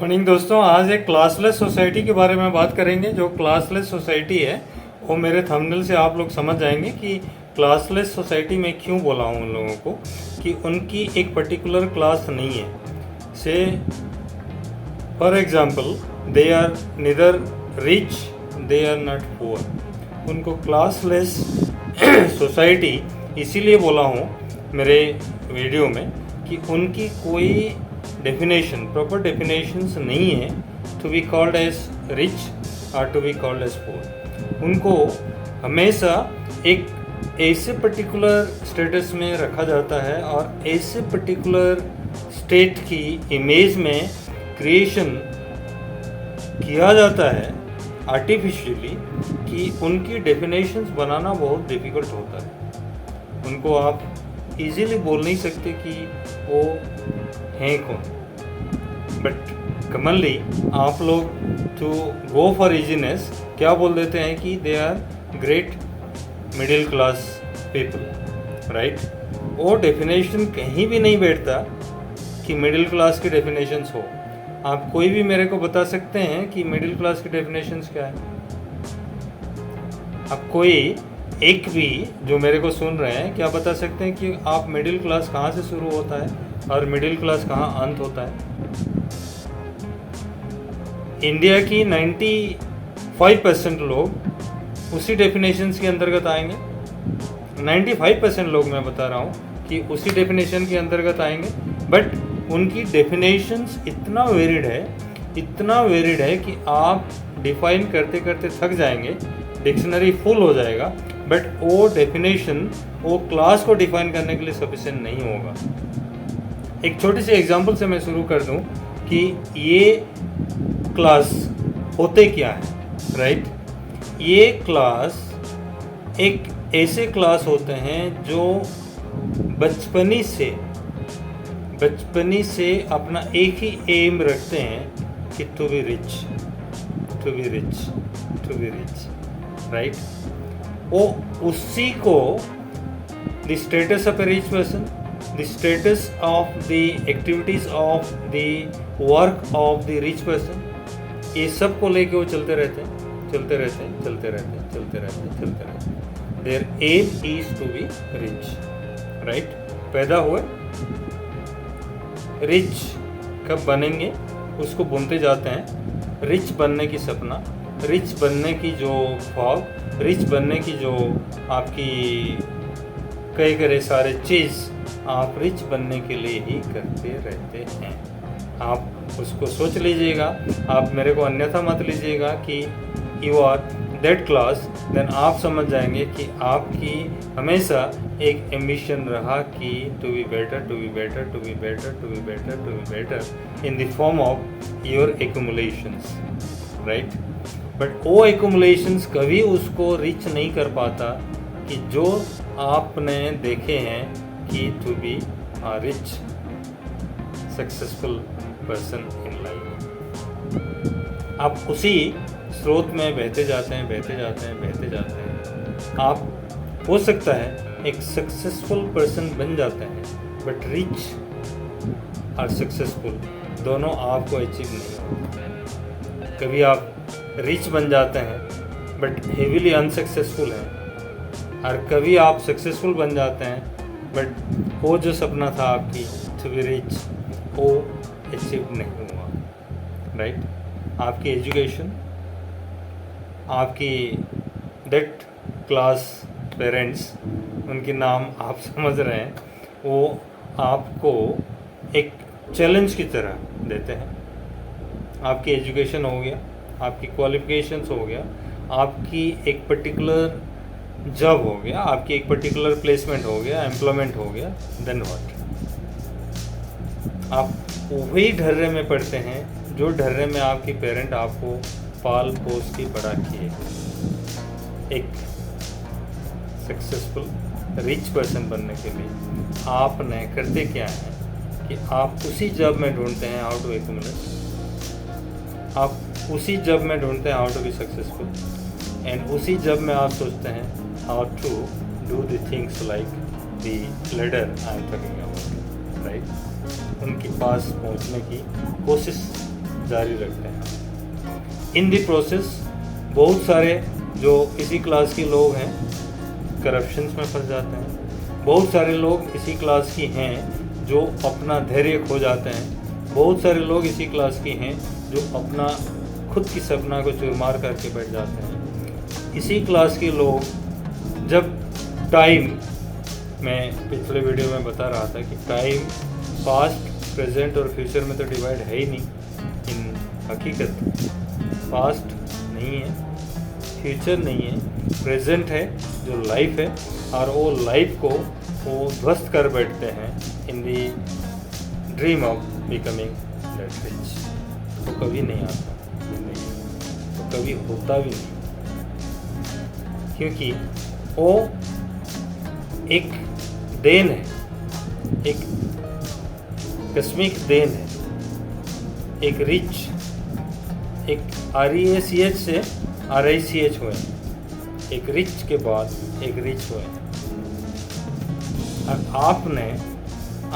Morning दोस्तों, आज एक क्लासलेस सोसाइटी के बारे में बात करेंगे। जो क्लासलेस सोसाइटी है वो मेरे थंबनेल से आप लोग समझ जाएंगे कि क्लासलेस सोसाइटी में क्यों बोला हूँ उन लोगों को कि उनकी एक पर्टिकुलर क्लास नहीं है। Say for example, they are neither rich, they are not poor. उनको क्लासलेस सोसाइटी इसीलिए बोला हूँ मेरे वीडियो में कि उनकी कोई डेफिनेशन, प्रॉपर डेफिनेशंस नहीं है to be called as rich और to be called as poor. उनको हमेशा एक ऐसे पर्टिकुलर स्टेटस में रखा जाता है और ऐसे पर्टिकुलर स्टेट की इमेज में क्रिएशन किया जाता है आर्टिफिशियली कि उनकी डेफिनेशंस बनाना बहुत डिफ़िकल्ट होता है। उनको आप इजीली बोल नहीं सकते कि वो हैं कौन। बट कॉमनली आप लोग टू गो फॉर इजीनेस क्या बोल देते हैं कि they are great middle class people, right. वो डेफिनेशन कहीं भी नहीं बैठता कि मिडिल क्लास की डेफिनेशंस हो। आप कोई भी मेरे को बता सकते हैं कि मिडिल क्लास की डेफिनेशंस क्या है? आप कोई एक भी जो मेरे को सुन रहे हैं क्या बता सकते हैं कि आप मिडिल क्लास कहाँ से शुरू होता है और मिडिल क्लास कहाँ अंत होता है? इंडिया की 95% लोग उसी डेफिनेशंस के अंतर्गत आएंगे। 95% लोग मैं बता रहा हूँ कि उसी डेफिनेशन के अंतर्गत आएंगे। बट उनकी डेफिनेशंस इतना वेरिड है कि आप डिफाइन करते करते थक जाएंगे, डिक्शनरी फुल हो जाएगा। बट वो डेफिनेशन वो क्लास को डिफाइन करने के लिए सफिशिएंट नहीं होगा। एक छोटी सी एग्जांपल से मैं शुरू कर दूं कि ये क्लास होते क्या है, राइट। ये क्लास एक ऐसे क्लास होते हैं जो बचपनी अपना एक ही एम रखते हैं कि टू बी रिच, राइट। वो उसी को the status of A rich person, the status of the activities of the work of the rich person, ये सब को लेके वो चलते रहते हैं। Their aim is to be rich, right? पैदा हुए रिच कब बनेंगे उसको बुनते जाते हैं। रिच बनने की सपना, रिच बनने की जो ख्वाब, रिच बनने की जो आपकी कई करे सारे चीज़ आप रिच बनने के लिए ही करते रहते हैं। आप उसको सोच लीजिएगा, आप मेरे को अन्यथा मत लीजिएगा कि you are that class. Then आप समझ जाएंगे कि आपकी हमेशा एक एम्बिशन रहा कि to be better in the form of your accumulations, right. But वो एक्यूमुलेशंस कभी उसको रिच नहीं कर पाता कि जो आपने देखे हैं कि to be a rich successful person in life। आप उसी स्रोत में बहते जाते हैं। आप हो सकता है एक सक्सेसफुल पर्सन बन जाते हैं, बट रिच और सक्सेसफुल दोनों आपको अचीव नहीं होते। कभी आप रिच बन जाते हैं बट हेवीली अनसक्सेसफुल हैं, और कभी आप सक्सेसफुल बन जाते हैं बट वो जो सपना था आपकी टू बी रिच वो अचीव नहीं हुआ, राइट। आपकी एजुकेशन, आपकी दैट क्लास पेरेंट्स, उनके नाम आप समझ रहे हैं, वो आपको एक चैलेंज की तरह देते हैं। आपकी एजुकेशन हो गया, आपकी क्वालिफिकेशंस हो गया, आपकी एक पर्टिकुलर जॉब हो गया, आपकी एक पर्टिकुलर प्लेसमेंट हो गया, एम्प्लॉयमेंट हो गया, देन व्हाट? आप वही ढर्रे में पढ़ते हैं जो ढर्रे में आपकी पेरेंट आपको पाल पोस के बड़ा किए। एक सक्सेसफुल रिच पर्सन बनने के लिए आपने करते क्या है कि आप उसी जॉब में ढूंढते हैं हाउ टू एक्यूमुलेट, आप उसी जॉब में ढूंढते हैं how to be successful, and उसी जॉब में आप सोचते हैं how to do the things like the ladder I am talking about, right? उनके पास पहुंचने की कोशिश जारी रखते हैं। इन द प्रोसेस बहुत सारे जो इसी क्लास के लोग हैं करप्शंस में फंस जाते हैं। बहुत सारे लोग इसी क्लास की हैं जो अपना धैर्य खो जाते हैं। बहुत सारे लोग इसी क्लास की हैं जो अपना खुद की सपना को चूरमार करके बैठ जाते हैं। इसी क्लास के लोग जब टाइम, मैं पिछले वीडियो में बता रहा था कि टाइम पास्ट, प्रेजेंट और फ्यूचर में तो डिवाइड है ही नहीं। इन हकीकत पास्ट नहीं है, फ्यूचर नहीं है, प्रेजेंट है जो लाइफ है, और वो लाइफ को वो ध्वस्त कर बैठते हैं in the dream of becoming that rich. वो कभी नहीं आता, वो कभी होता भी नहीं, क्योंकि वो एक देन है, एक कस्मिक देन है, एक रिच, एक REACH से RICH हुए, एक रिच के बाद एक रिच हुए। और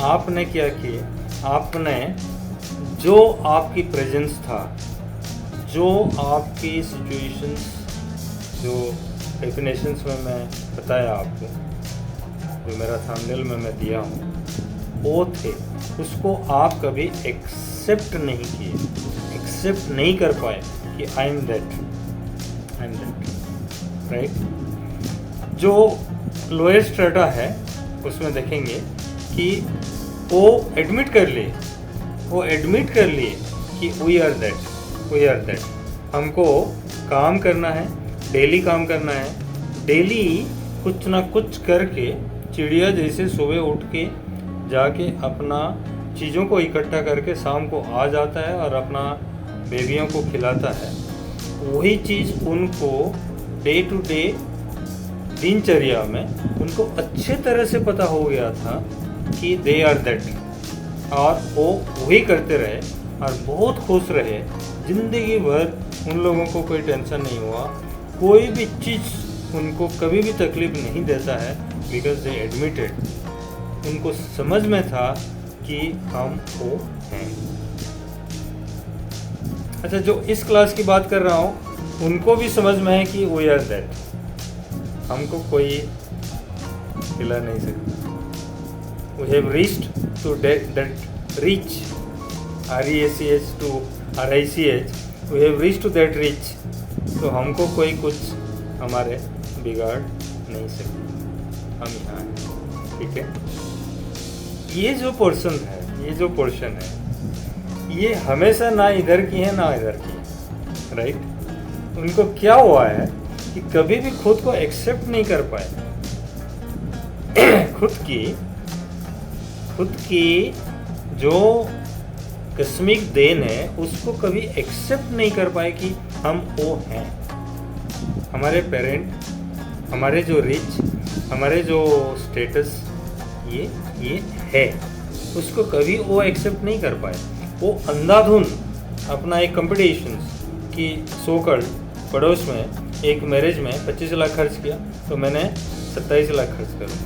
आपने क्या किया? आपने जो आपकी प्रेजेंस था, जो आपकी सिचुएशंस, जो डेफिनेशंस में मैं बताया आपको, जो मेरा थंबनेल में मैं दिया हूँ, वो थे, उसको आप कभी एक्सेप्ट नहीं किए, एक्सेप्ट नहीं कर पाए कि आई एम दैट, राइट। जो लोअर स्ट्रेटा है उसमें देखेंगे कि वो एडमिट कर लिए कि वी आर दैट। हमको काम करना है, डेली काम करना है, डेली कुछ ना कुछ करके चिड़िया जैसे सुबह उठ के जाके अपना चीज़ों को इकट्ठा करके शाम को आ जाता है और अपना बेबियों को खिलाता है। वही चीज़ उनको डे टू डे दिनचर्या में उनको अच्छे तरह से पता हो गया था कि दे आर दैट, और वो वही करते रहे और बहुत खुश रहे। ज़िंदगी भर उन लोगों को कोई टेंशन नहीं हुआ, कोई भी चीज़ उनको कभी भी तकलीफ नहीं देता है, बिकॉज दे एडमिटेड। उनको समझ में था कि हम वो हैं। अच्छा, जो इस क्लास की बात कर रहा हूँ उनको भी समझ में है कि वी आर दैट, हमको कोई हिला नहीं सकता। We have reached to that rich, REACH to RICH, we have reached to that rich. तो हमको कोई कुछ हमारे बिगाड़ नहीं सकता, हम यहाँ हैं, ठीक है। ये जो पोर्शन है ये हमेशा ना इधर की है ना इधर की है, राइट। उनको क्या हुआ है कि कभी भी खुद को एक्सेप्ट नहीं कर पाए, खुद की जो कस्मिक देन है उसको कभी एक्सेप्ट नहीं कर पाए कि हम वो हैं। हमारे पेरेंट, हमारे जो रिच, हमारे जो स्टेटस, ये है, उसको कभी वो एक्सेप्ट नहीं कर पाए। वो अंधाधुन अपना एक कंपटीशन की सोकल पड़ोस में एक मैरिज में 25 लाख खर्च किया तो मैंने 27 लाख खर्च करूँ,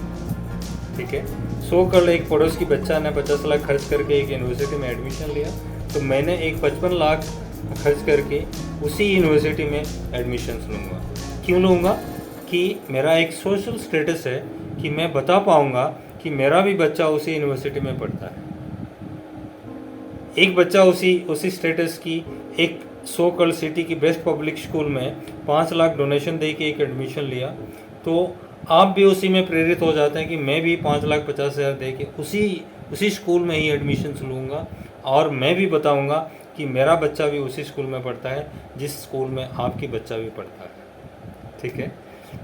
ठीक है। सोकल एक पड़ोस की बच्चा ने 50 लाख खर्च करके एक यूनिवर्सिटी में एडमिशन लिया तो मैंने एक 55 लाख खर्च करके उसी यूनिवर्सिटी में एडमिशन लूँगा। क्यों लूँगा? कि मेरा एक सोशल स्टेटस है कि मैं बता पाऊँगा कि मेरा भी बच्चा उसी यूनिवर्सिटी में पढ़ता है। एक बच्चा उसी स्टेटस की एक सो कॉल्ड सिटी की बेस्ट पब्लिक स्कूल में 5 लाख डोनेशन दे के एक एडमिशन लिया तो आप भी उसी में प्रेरित हो जाते हैं कि मैं भी 5,50,000 दे के उसी स्कूल में ही एडमिशन लूँगा और मैं भी बताऊँगा कि मेरा बच्चा भी उसी स्कूल में पढ़ता है जिस स्कूल में आपकी बच्चा भी पढ़ता है, ठीक है।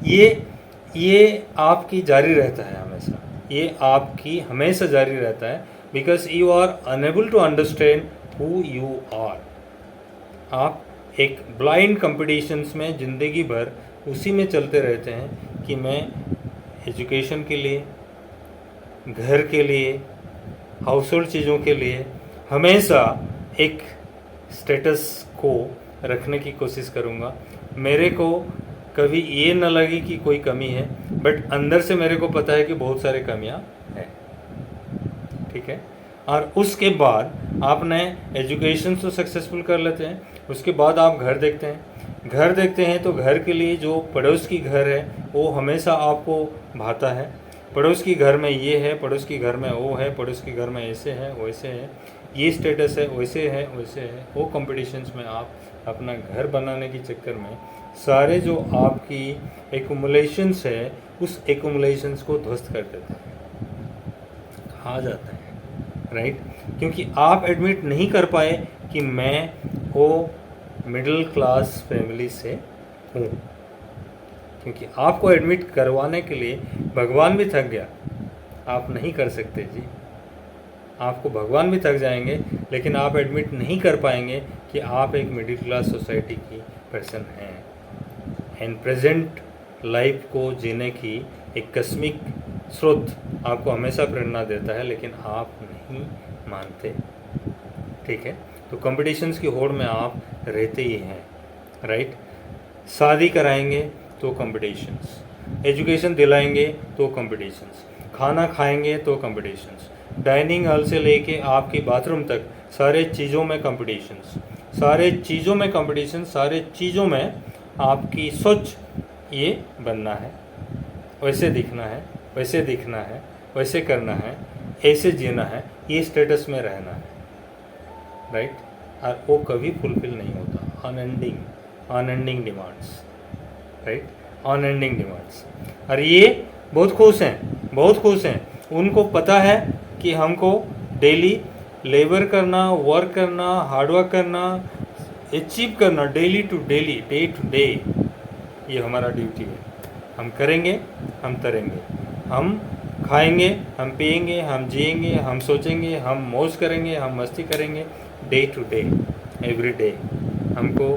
ये आपकी जारी रहता है हमेशा, ये आपकी हमेशा जारी रहता है because you are unable to understand who you are. आप एक ब्लाइंड कंपटीशंस में ज़िंदगी भर उसी में चलते रहते हैं कि मैं एजुकेशन के लिए, घर के लिए, हाउस होल्ड चीज़ों के लिए हमेशा एक स्टेटस को रखने की कोशिश करूँगा। मेरे को कभी ये न लगे कि कोई कमी है, बट अंदर से मेरे को पता है कि बहुत सारे कमियां हैं, ठीक है। और उसके बाद आपने एजुकेशन तो सक्सेसफुल कर लेते हैं, उसके बाद आप घर देखते हैं। घर देखते हैं तो घर के लिए जो पड़ोस की घर है वो हमेशा आपको भाता है। पड़ोस की घर में ये है, पड़ोस की घर में वो है, पड़ोस की घर में ऐसे है वैसे है, ये स्टेटस है वैसे है वैसे है। वो कॉम्पिटिशन्स में आप अपना घर बनाने के चक्कर में सारे जो आपकी एक्यूमुलेशंस है उस एक्यूमुलेशंस को ध्वस्त कर देते हैं, खा जाता है, राइट। क्योंकि आप एडमिट नहीं कर पाए कि मैं वो मिडिल क्लास फैमिली से हूँ। क्योंकि आपको एडमिट करवाने के लिए भगवान भी थक गया, आप नहीं कर सकते जी। आपको भगवान भी थक जाएंगे लेकिन आप एडमिट नहीं कर पाएंगे कि आप एक मिडिल क्लास सोसाइटी की पर्सन हैं। एंड प्रेजेंट लाइफ को जीने की एक कस्मिक स्रोत आपको हमेशा प्रेरणा देता है, लेकिन आप नहीं मानते, ठीक है। तो कॉम्पिटिशन्स की होड़ में आप रहते ही हैं, राइट। शादी कराएंगे तो कॉम्पिटिशन्स, एजुकेशन दिलाएंगे तो कॉम्पिटिशन्स, खाना खाएंगे तो कॉम्पिटिशन्स, डाइनिंग हॉल से लेके आपकी बाथरूम तक सारे चीज़ों में कॉम्पिटिशन्स, सारे चीज़ों में कॉम्पिटिशन, सारे चीज़ों में आपकी सोच ये बनना है, वैसे दिखना है, वैसे दिखना है, वैसे करना है, ऐसे जीना है, ये स्टेटस में रहना है, राइट। और वो कभी फुलफिल नहीं होता, unending demands, right, unending demands. और ये बहुत खुश हैं, बहुत खुश हैं, उनको पता है कि हमको डेली लेबर करना, वर्क करना, हार्डवर्क करना, अचीव करना, daily to daily, day to day, ये हमारा ड्यूटी है। हम करेंगे, हम तरेंगे, हम खाएंगे, हम पिएंगे, हम जिएंगे, हम सोचेंगे, हम मौज करेंगे, हम मस्ती करेंगे, day to day, every day. हमको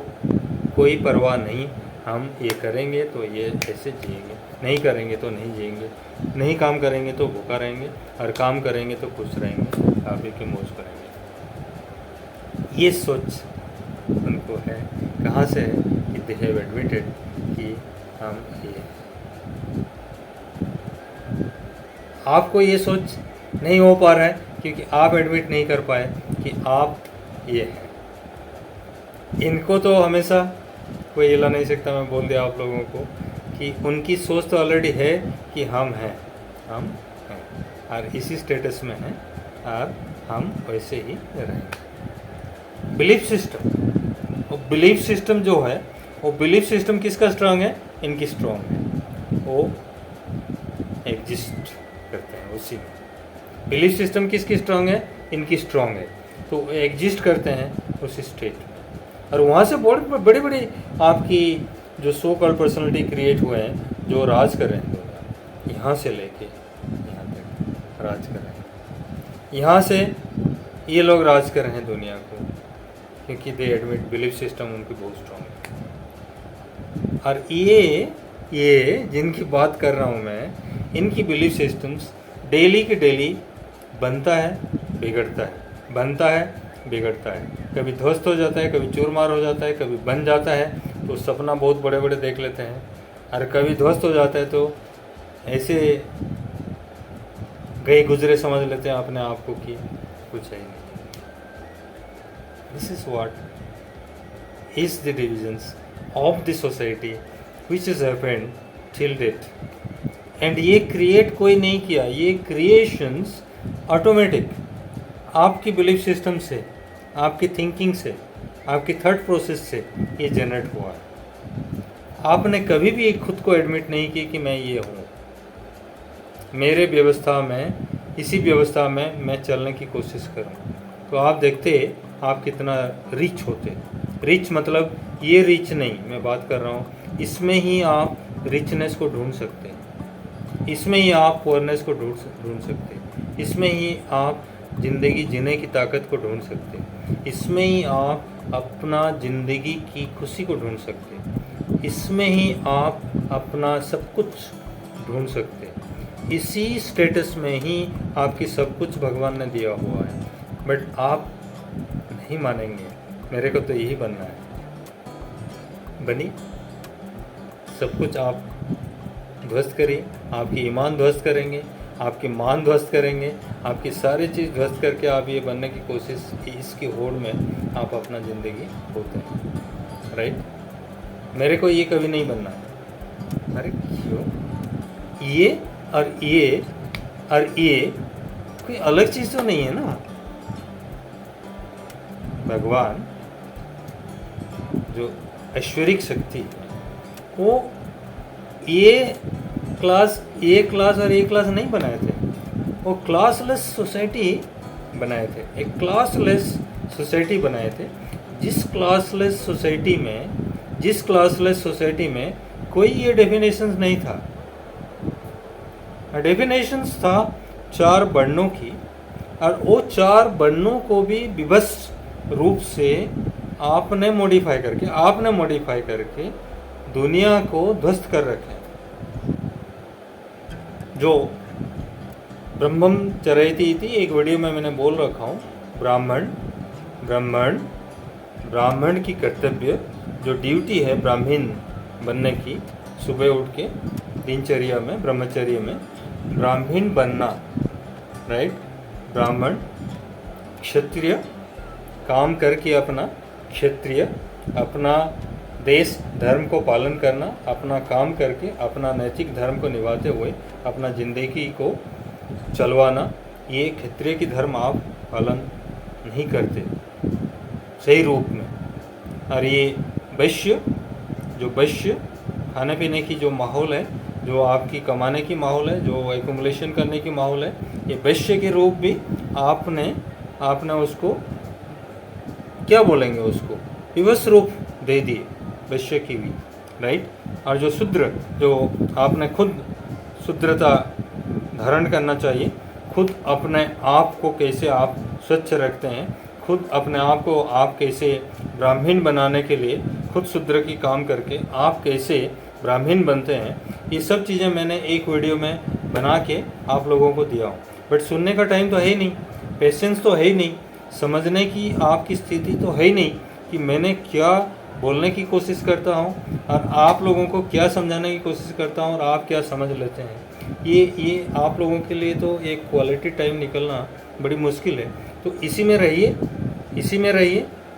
कोई परवाह नहीं, हम ये करेंगे तो ये ऐसे जिएंगे, नहीं करेंगे तो नहीं जिएंगे, नहीं काम करेंगे तो भूखा रहेंगे, और काम करेंगे तो खुश रहेंगे, खा पी के मौज करेंगे। ये सोच उनको है, कहाँ से है कि दे हैव एडमिटेड कि हम ये। आपको ये सोच नहीं हो पा रहा है क्योंकि आप एडमिट नहीं कर पाए कि आप ये हैं। इनको तो हमेशा कोई हिला नहीं सकता। मैं बोल दिया आप लोगों को कि उनकी सोच तो ऑलरेडी है कि हम हैं, हम हैं, और इसी स्टेटस में हैं, और हम वैसे ही रहेंगे। बिलीफ सिस्टम, वो बिलीफ सिस्टम जो है, वो बिलीफ सिस्टम किसका स्ट्रांग है? इनकी स्ट्रांग है। वो एग्जिस्ट करते हैं उसी में। बिलीफ सिस्टम किसकी स्ट्रांग है? इनकी स्ट्रांग है। तो एग्जिस्ट करते हैं उस स्टेट में, और वहाँ से बहुत बड़ी बड़ी आपकी जो सो कॉल्ड पर्सनैलिटी क्रिएट हुए हैं, जो राज कर रहे हैं दुनिया, यहाँ से लेके यहाँ तक राज कर रहे हैं। यहाँ से ये लोग राज कर रहे हैं दुनिया को, क्योंकि दे एडमिट बिलीफ सिस्टम उनकी बहुत स्ट्रांग है। और ये जिनकी बात कर रहा हूँ मैं, इनकी बिलीफ सिस्टम्स डेली के डेली बनता है, बिगड़ता है, बनता है, बिगड़ता है। कभी ध्वस्त हो जाता है, कभी चूरमार हो जाता है, कभी बन जाता है तो सपना बहुत बड़े बड़े देख लेते हैं, और कभी ध्वस्त हो जाता है तो ऐसे गए गुजरे समझ लेते हैं अपने आप को कि कुछ है ही नहीं। This is what is the divisions of the society which is happened till date. And ये क्रिएट कोई नहीं किया, ये क्रिएशंस ऑटोमेटिक आपकी बिलीफ सिस्टम से, आपकी थिंकिंग से, आपकी थॉट प्रोसेस से ये जनरेट हुआ है। आपने कभी भी खुद को एडमिट नहीं किया कि मैं ये हूँ। मेरे व्यवस्था में, इसी व्यवस्था में मैं चलने की कोशिश करूँ तो आप देखते आप कितना रिच होते। रिच मतलब ये रिच नहीं मैं बात कर रहा हूँ, इसमें ही आप रिचनेस को ढूंढ सकते हैं, इसमें ही आप पुअरनेस को ढूंढ सकते हैं, इसमें ही आप ज़िंदगी जीने की ताकत को ढूंढ सकते हैं, इसमें ही आप अपना ज़िंदगी की खुशी को ढूंढ सकते हैं, इसमें ही आप अपना सब कुछ ढूंढ सकते हैं। इसी स्टेटस में ही आपकी सब कुछ भगवान ने दिया हुआ है। बट आप नहीं मानेंगे, मेरे को तो यही बनना है। बनी सब कुछ आप ध्वस्त करिए, आपकी ईमान ध्वस्त करेंगे, आपकी मान ध्वस्त करेंगे, आपकी सारी चीज़ ध्वस्त करके आप ये बनने की कोशिश, इसकी होड़ में आप अपना ज़िंदगी खोते हैं, राइट। मेरे को ये कभी नहीं बनना है। अरे क्यों? ये और ये और ये कोई अलग चीज़ तो नहीं है ना। भगवान जो ऐश्वरिक शक्ति वो ये क्लास और ये क्लास नहीं बनाए थे, वो क्लासलेस सोसाइटी बनाए थे, एक क्लासलेस सोसाइटी बनाए थे। जिस क्लासलेस सोसाइटी में कोई ये डेफिनेशंस नहीं था। डेफिनेशंस था 4 वर्णों की, और वो 4 वर्णों को भी विभत्स रूप से आपने मॉडिफाई करके दुनिया को ध्वस्त कर रखे। जो ब्रह्मचर्यति थी, एक वीडियो में मैंने बोल रखा हूँ, ब्राह्मण की कर्तव्य जो ड्यूटी है ब्राह्मण बनने की, सुबह उठ के दिनचर्या में, ब्रह्मचर्य में ब्राह्मण बनना, राइट। ब्राह्मण क्षत्रिय काम करके अपना क्षत्रिय, अपना देश धर्म को पालन करना, अपना काम करके अपना नैतिक धर्म को निभाते हुए अपना जिंदगी को चलवाना, ये क्षत्रिय की धर्म आप पालन नहीं करते सही रूप में। और ये वैश्य, जो वैश्य खाने पीने की जो माहौल है, जो आपकी कमाने की माहौल है, जो एक्युमुलेशन करने की माहौल है, ये वैश्य के रूप भी आपने उसको क्या बोलेंगे, उसको विवश रूप दे दिए वैश्य की भी, राइट। और जो शूद्र, जो आपने खुद शूद्रता धारण करना चाहिए, खुद अपने आप को कैसे आप स्वच्छ रखते हैं, खुद अपने आप को आप कैसे ब्राह्मण बनाने के लिए खुद शूद्र की काम करके आप कैसे ब्राह्मण बनते हैं, ये सब चीज़ें मैंने एक वीडियो में बना के आप लोगों को दिया हूँ। बट सुनने का टाइम तो है ही नहीं, पेशेंस तो है ही नहीं, समझने की आपकी स्थिति तो है ही नहीं कि मैंने क्या बोलने की कोशिश करता हूँ और आप लोगों को क्या समझाने की कोशिश करता हूँ और आप क्या समझ लेते हैं। ये आप लोगों के लिए तो एक क्वालिटी टाइम निकलना बड़ी मुश्किल है। तो इसी में रहिए,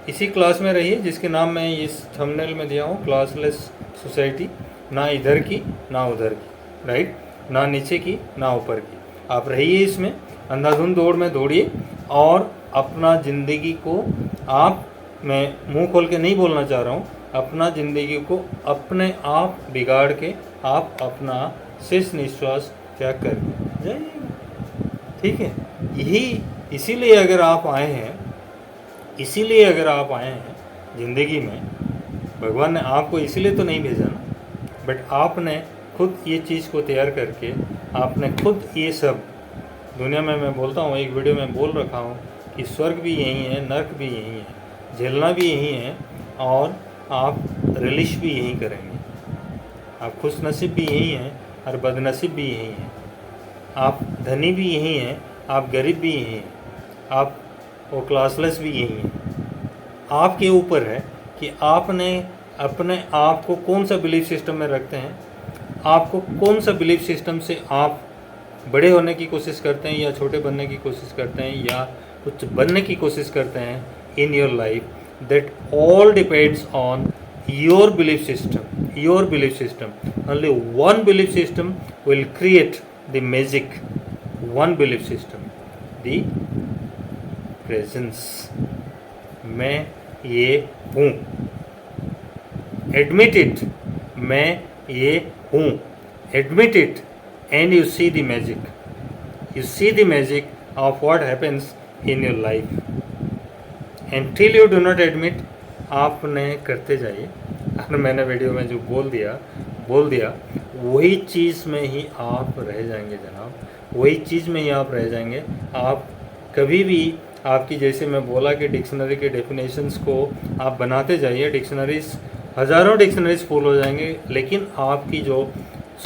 इसी क्लास में रहिए जिसके नाम मैं इस थंबनेल में दिया हूँ, क्लासलेस सोसाइटी। ना इधर की ना उधर की, राइट, ना नीचे की ना ऊपर की। आप रहिए इसमें, अंधाधुंध दौड़ में दौड़िए और अपना ज़िंदगी को आप, मैं मुंह खोल के नहीं बोलना चाह रहा हूँ, अपना ज़िंदगी को अपने आप बिगाड़ के आप अपना शेष निश्वास त्याग कर जाइएगा, ठीक है। इसीलिए अगर आप आए हैं ज़िंदगी में, भगवान ने आपको इसीलिए तो नहीं भेजा ना, बट आपने खुद ये चीज़ को तैयार करके आपने खुद ये सब दुनिया में, मैं बोलता हूँ, एक वीडियो में बोल रखा हूँ कि स्वर्ग भी यही है, नर्क भी यही है, झेलना भी यही है और आप रिलीश भी यही करेंगे। आप खुश नसीब भी यही हैं और बदनसीब भी यही हैं। आप धनी भी यही हैं, आप गरीब भी यही हैं, आप वो क्लासलेस भी यही हैं। आपके ऊपर है कि आपने अपने आप को कौन सा बिलीफ सिस्टम में रखते हैं, आपको कौन सा बिलीफ सिस्टम से आप बड़े होने की कोशिश करते हैं या छोटे बनने की कोशिश करते हैं या कुछ बनने की कोशिश करते हैं in your life. That all depends on your belief system. Only one belief system will create the magic. One belief system, the presence. मैं ये हूँ, admit it, मैं ये हूँ, admit it, and you see the magic of what happens in your life. Until you do not admit, आपने करते जाइए। और मैंने वीडियो में जो बोल दिया वही चीज़ में ही आप रह जाएंगे जनाब, वही चीज़ में ही आप रह जाएंगे। आप कभी भी आपकी, जैसे मैं बोला कि डिक्शनरी के डेफिनेशंस को आप बनाते जाइए, डिक्शनरीज, हज़ारों डिक्शनरीज फुल हो जाएंगे, लेकिन आपकी जो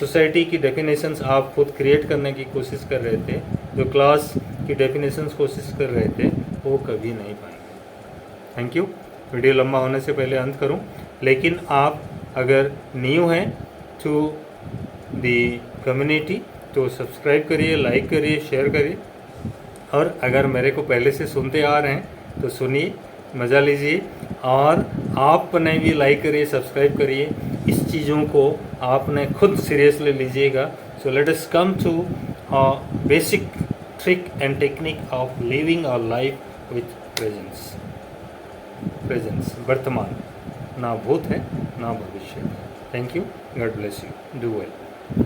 सोसाइटी की डेफिनेशंस आप खुद क्रिएट करने की कोशिश कर रहे थे, जो क्लास की डेफिनेशंस कोशिश कर रहे थे, वो कभी नहीं पाएंगे। Thank you. वीडियो लंबा होने से पहले अंत करूं, लेकिन आप अगर न्यू हैं टू दी कम्युनिटी, तो सब्सक्राइब करिए, लाइक करिए, शेयर करिए। और अगर मेरे को पहले से सुनते आ रहे हैं तो सुनिए, मज़ा लीजिए। और आपने भी लाइक करिए, सब्सक्राइब करिए, इस चीज़ों को आपने खुद सीरियसली लीजिएगा। So let us come to basic trick and technique of living our life with presence. वर्तमान, ना भूत है ना भविष्य। Thank you, God bless you, do well.